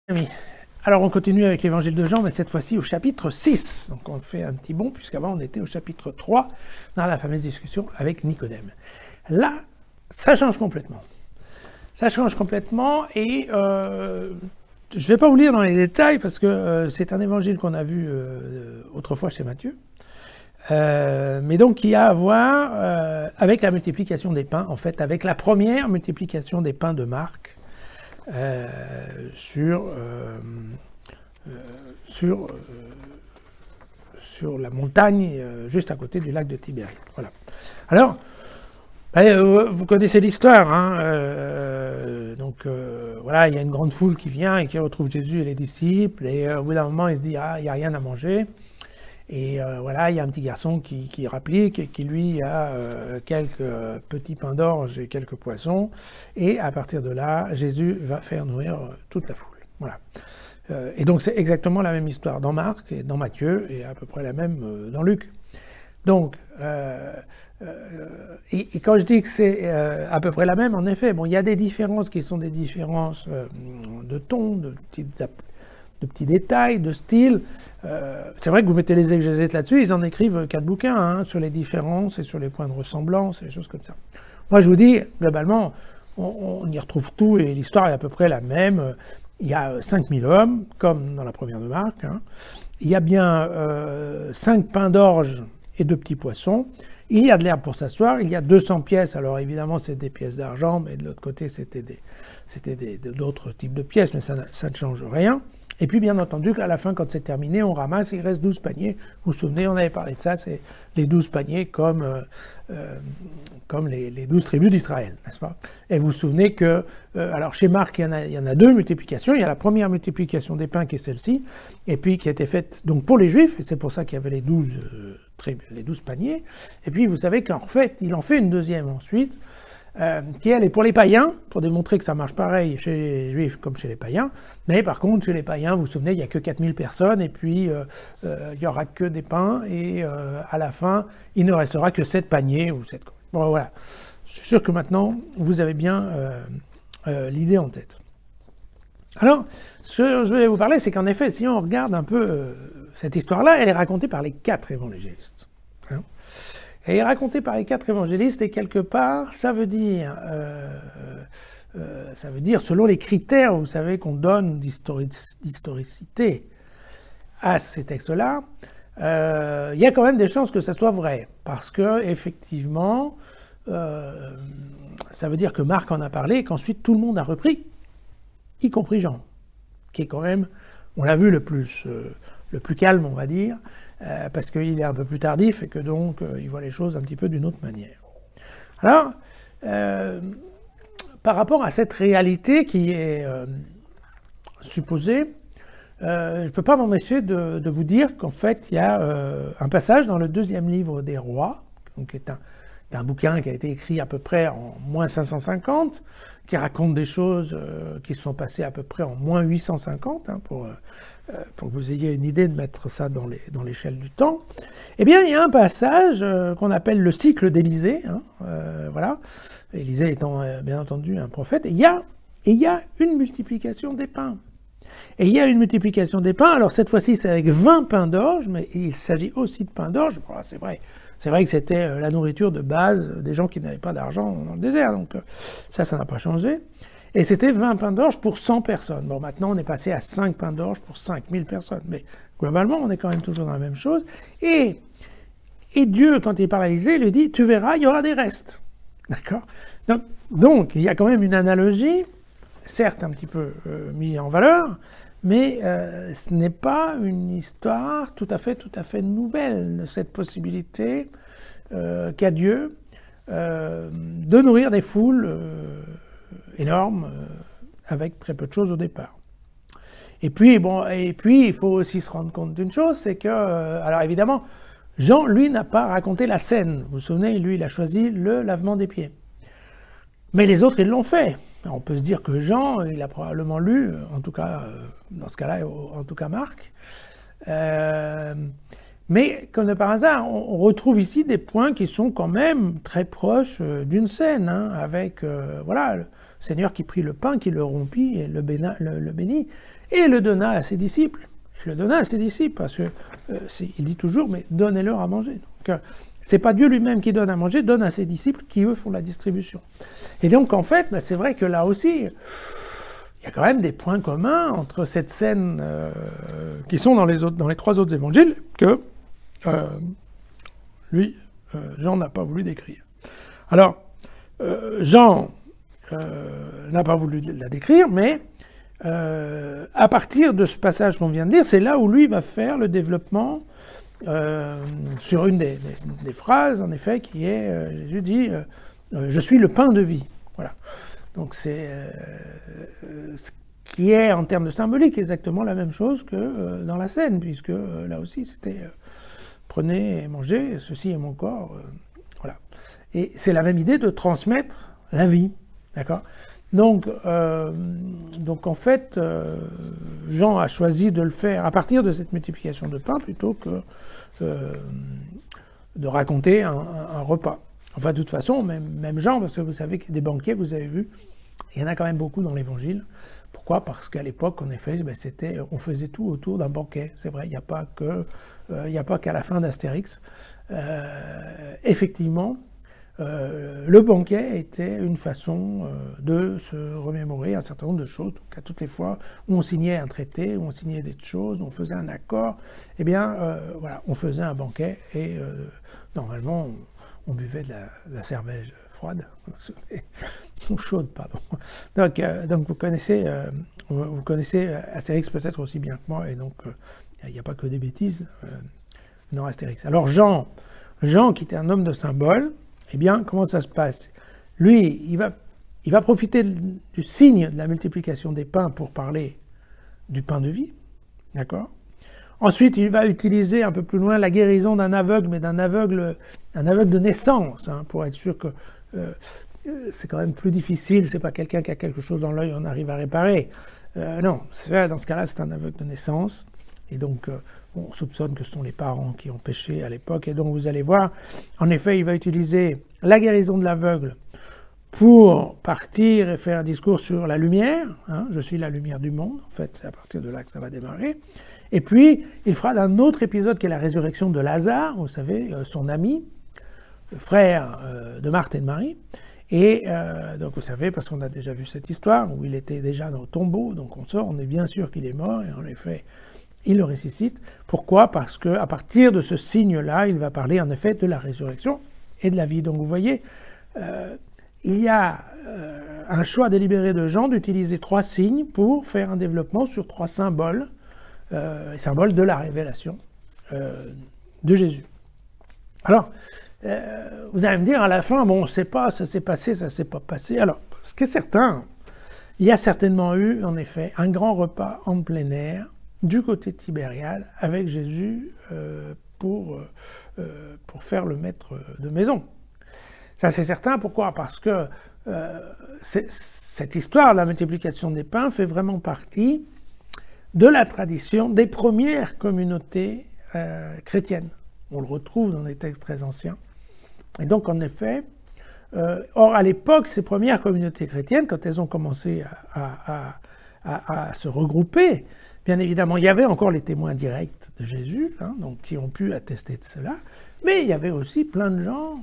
Amis. Alors on continue avec l'évangile de Jean, mais cette fois-ci au chapitre 6. Donc on fait un petit bond, puisqu'avant on était au chapitre 3, dans la fameuse discussion avec Nicodème. Là, ça change complètement. Ça change complètement et je ne vais pas vous lire dans les détails, parce que c'est un évangile qu'on a vu autrefois chez Matthieu. Mais donc qui a à voir avec la multiplication des pains, en fait avec la première multiplication des pains de Marc, sur la montagne juste à côté du lac de Tibériade. Voilà. Alors, vous connaissez l'histoire, hein, voilà, il y a une grande foule qui vient et qui retrouve Jésus et les disciples, et au bout d'un moment, il se dit, ah, il n'y a rien à manger. Et voilà, il y a un petit garçon qui rapplique et qui, lui, a quelques petits pains d'orge et quelques poissons. Et à partir de là, Jésus va faire nourrir toute la foule. Voilà. Et donc, c'est exactement la même histoire dans Marc et dans Matthieu, et à peu près la même dans Luc. Donc, et quand je dis que c'est à peu près la même, en effet, bon, il y a des différences qui sont des différences de ton, de petits détails, de style. C'est vrai que vous mettez les exégètes là-dessus, ils en écrivent 4 bouquins, hein, sur les différences et sur les points de ressemblance et des choses comme ça. Moi, je vous dis, globalement, on y retrouve tout et l'histoire est à peu près la même. Il y a 5000 hommes, comme dans la première de Marc. Hein. Il y a bien 5 pains d'orge et 2 petits poissons. Il y a de l'herbe pour s'asseoir. Il y a 200 pièces. Alors évidemment, c'est des pièces d'argent, mais de l'autre côté, c'était d'autres types de pièces, mais ça ne change rien. Et puis, bien entendu, qu'à la fin, quand c'est terminé, on ramasse, il reste 12 paniers. Vous vous souvenez, on avait parlé de ça, c'est les 12 paniers comme les 12 tribus d'Israël, n'est-ce pas? Et vous vous souvenez que, alors chez Marc, il y en a 2 multiplications. Il y a la première multiplication des pains qui est celle-ci, et puis qui a été faite donc pour les Juifs, et c'est pour ça qu'il y avait les 12 paniers. Et puis, vous savez qu'en fait, il en fait une deuxième ensuite, qui elle est pour les païens, pour démontrer que ça marche pareil chez les Juifs comme chez les païens. Mais par contre, chez les païens, vous vous souvenez, il n'y a que 4000 personnes, et puis il n'y aura que des pains, et à la fin, il ne restera que 7 paniers, ou 7... Bon, voilà. Je suis sûr que maintenant, vous avez bien l'idée en tête. Alors, ce dont je voulais vous parler, c'est qu'en effet, si on regarde un peu cette histoire-là, elle est racontée par les 4 évangélistes. Hein. Elle est racontée par les 4 évangélistes, et quelque part, ça veut dire, selon les critères, vous savez, qu'on donne d'historicité à ces textes-là, il y a quand même des chances que ça soit vrai, parce que effectivement, ça veut dire que Marc en a parlé, et qu'ensuite tout le monde a repris, y compris Jean, qui est quand même, on l'a vu, le plus calme, on va dire, parce qu'il est un peu plus tardif et que donc il voit les choses un petit peu d'une autre manière. Alors, par rapport à cette réalité qui est supposée, je ne peux pas m'empêcher de vous dire qu'en fait, il y a un passage dans le 2e livre des Rois, donc qui est un bouquin qui a été écrit à peu près en moins 550, qui raconte des choses qui se sont passées à peu près en moins 850, hein, pour que vous ayez une idée de mettre ça dans l'échelle du temps. Eh bien, il y a un passage qu'on appelle le cycle d'Élisée, hein, voilà, Élisée étant bien entendu un prophète, et il y a une multiplication des pains. Et il y a une multiplication des pains, alors cette fois-ci c'est avec 20 pains d'orge, mais il s'agit aussi de pains d'orge. Voilà, c'est vrai que c'était la nourriture de base des gens qui n'avaient pas d'argent dans le désert, donc ça n'a pas changé. Et c'était 20 pains d'orge pour 100 personnes. Bon, maintenant on est passé à 5 pains d'orge pour 5000 personnes, mais globalement on est quand même toujours dans la même chose. Et Dieu, quand il parle à Élisée, lui dit, tu verras, il y aura des restes. D'accord ? Donc il y a quand même une analogie, certes un petit peu mis en valeur, mais ce n'est pas une histoire tout à fait nouvelle, cette possibilité qu'a Dieu de nourrir des foules énormes avec très peu de choses au départ. Et puis, il faut aussi se rendre compte d'une chose, c'est que, alors évidemment, Jean, lui, n'a pas raconté la scène. Vous vous souvenez, lui, il a choisi le lavement des pieds. Mais les autres, ils l'ont fait. On peut se dire que Jean, il a probablement lu, en tout cas, dans ce cas-là, en tout cas Marc. Mais comme de par hasard, on retrouve ici des points qui sont quand même très proches d'une scène, hein, avec voilà, le Seigneur qui prit le pain, qui le rompit et le bénit, et le donna à ses disciples. Il le donna à ses disciples, parce que il dit toujours, mais donnez-leur à manger. Donc, c'est pas Dieu lui-même qui donne à manger, donne à ses disciples qui, eux, font la distribution. Et donc, en fait, c'est vrai que là aussi, il y a quand même des points communs entre cette scène qui sont dans les 3 autres évangiles que Jean n'a pas voulu décrire. Alors, Jean n'a pas voulu la décrire, mais à partir de ce passage qu'on vient de lire, c'est là où lui va faire le développement sur une des phrases, en effet, qui est, Jésus dit, je suis le pain de vie. Voilà. Donc c'est ce qui est, en termes de symbolique, exactement la même chose que dans la scène, puisque là aussi c'était prenez et mangez, ceci est mon corps. Voilà. Et c'est la même idée de transmettre la vie. D'accord ? Donc en fait, Jean a choisi de le faire à partir de cette multiplication de pain plutôt que de raconter un repas. Enfin, de toute façon, même Jean, parce que vous savez que des banquets, vous avez vu, il y en a quand même beaucoup dans l'Évangile. Pourquoi ? Parce qu'à l'époque, en effet, on faisait tout autour d'un banquet. C'est vrai, il n'y a pas qu'à la fin d'Astérix. Effectivement, le banquet était une façon de se remémorer un certain nombre de choses. Donc, à toutes les fois où on signait un traité, où on signait des choses, on faisait un accord, eh bien, voilà, on faisait un banquet et normalement, on buvait de la cervelle froide, ou chaude, pardon. Donc vous connaissez Astérix peut-être aussi bien que moi, et donc il n'y a pas que des bêtises dans Astérix. Alors Jean, qui était un homme de symbole, eh bien, comment ça se passe ? Lui, il va profiter du signe de la multiplication des pains pour parler du pain de vie, d'accord ? Ensuite, il va utiliser un peu plus loin la guérison d'un aveugle, mais un aveugle de naissance, hein, pour être sûr que c'est quand même plus difficile, c'est pas quelqu'un qui a quelque chose dans l'œil, on arrive à réparer. Non, dans ce cas-là, c'est un aveugle de naissance, et donc on soupçonne que ce sont les parents qui ont péché à l'époque, et donc vous allez voir, en effet, il va utiliser la guérison de l'aveugle pour partir et faire un discours sur la lumière, hein, je suis la lumière du monde, en fait, c'est à partir de là que ça va démarrer. Et puis, il fera d'un autre épisode qui est la résurrection de Lazare, vous savez, son ami, le frère de Marthe et de Marie. Et donc vous savez, parce qu'on a déjà vu cette histoire, où il était déjà dans le tombeau, donc on est bien sûr qu'il est mort, et en effet, il le ressuscite. Pourquoi ? Parce qu'à partir de ce signe-là, il va parler en effet de la résurrection et de la vie. Donc vous voyez, il y a un choix délibéré de Jean d'utiliser 3 signes pour faire un développement sur 3 symboles, les symboles de la révélation de Jésus. Alors, vous allez me dire à la fin, bon, on ne sait pas, ça s'est passé, ça ne s'est pas passé. Alors, ce qui est certain, il y a certainement eu, en effet, un grand repas en plein air du côté de Tibériade avec Jésus pour faire le maître de maison. Ça, c'est certain. Pourquoi ? Parce que cette histoire de la multiplication des pains fait vraiment partie de la tradition des premières communautés chrétiennes. On le retrouve dans des textes très anciens. Et donc, en effet, or, à l'époque, ces premières communautés chrétiennes, quand elles ont commencé à se regrouper, bien évidemment, il y avait encore les témoins directs de Jésus, hein, donc, qui ont pu attester de cela, mais il y avait aussi plein de gens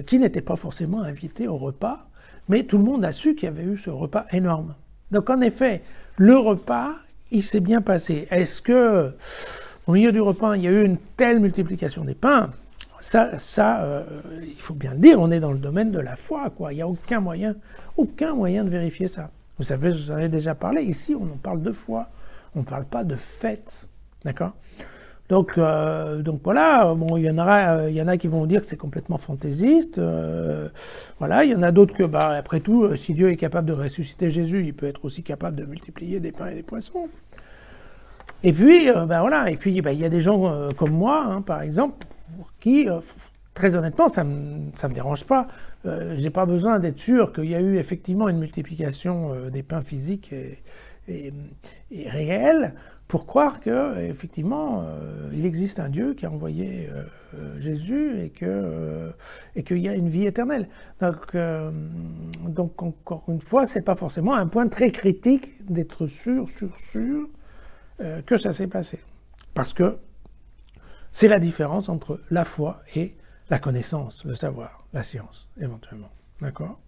qui n'étaient pas forcément invités au repas, mais tout le monde a su qu'il y avait eu ce repas énorme. Donc, en effet, le repas, il s'est bien passé. Est-ce que, au milieu du repas, il y a eu une telle multiplication des pains ? Ça, il faut bien le dire, on est dans le domaine de la foi, quoi. Il n'y a aucun moyen de vérifier ça. Vous savez, je vous en ai déjà parlé, ici, on en parle de foi, on ne parle pas de fête, d'accord ? Donc voilà, bon, il y en a qui vont dire que c'est complètement fantaisiste, voilà, il y en a d'autres que, après tout, si Dieu est capable de ressusciter Jésus, il peut être aussi capable de multiplier des pains et des poissons. Et puis, voilà, et puis, il y a des gens comme moi, hein, par exemple, qui, très honnêtement, ça me dérange pas. J'ai pas besoin d'être sûr qu'il y a eu effectivement une multiplication des pains physiques est réel pour croire que effectivement il existe un Dieu qui a envoyé Jésus et qu'il y a une vie éternelle. Donc encore une fois, c'est pas forcément un point très critique d'être sûr que ça s'est passé, parce que c'est la différence entre la foi et la connaissance, le savoir, la science, éventuellement. D'accord ?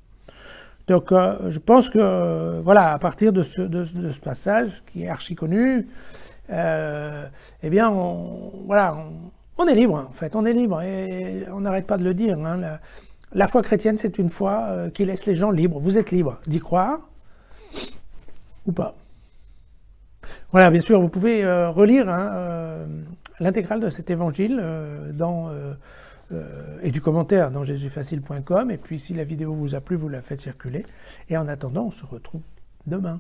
Donc, je pense que, voilà, à partir de ce passage, qui est archi connu, eh bien, on est libre, en fait, on est libre, et on n'arrête pas de le dire. Hein, la foi chrétienne, c'est une foi qui laisse les gens libres. Vous êtes libres d'y croire ou pas. Voilà, bien sûr, vous pouvez relire l'intégrale de cet évangile et du commentaire dans jésusfacile.com. Et puis, si la vidéo vous a plu, vous la faites circuler. Et en attendant, on se retrouve demain.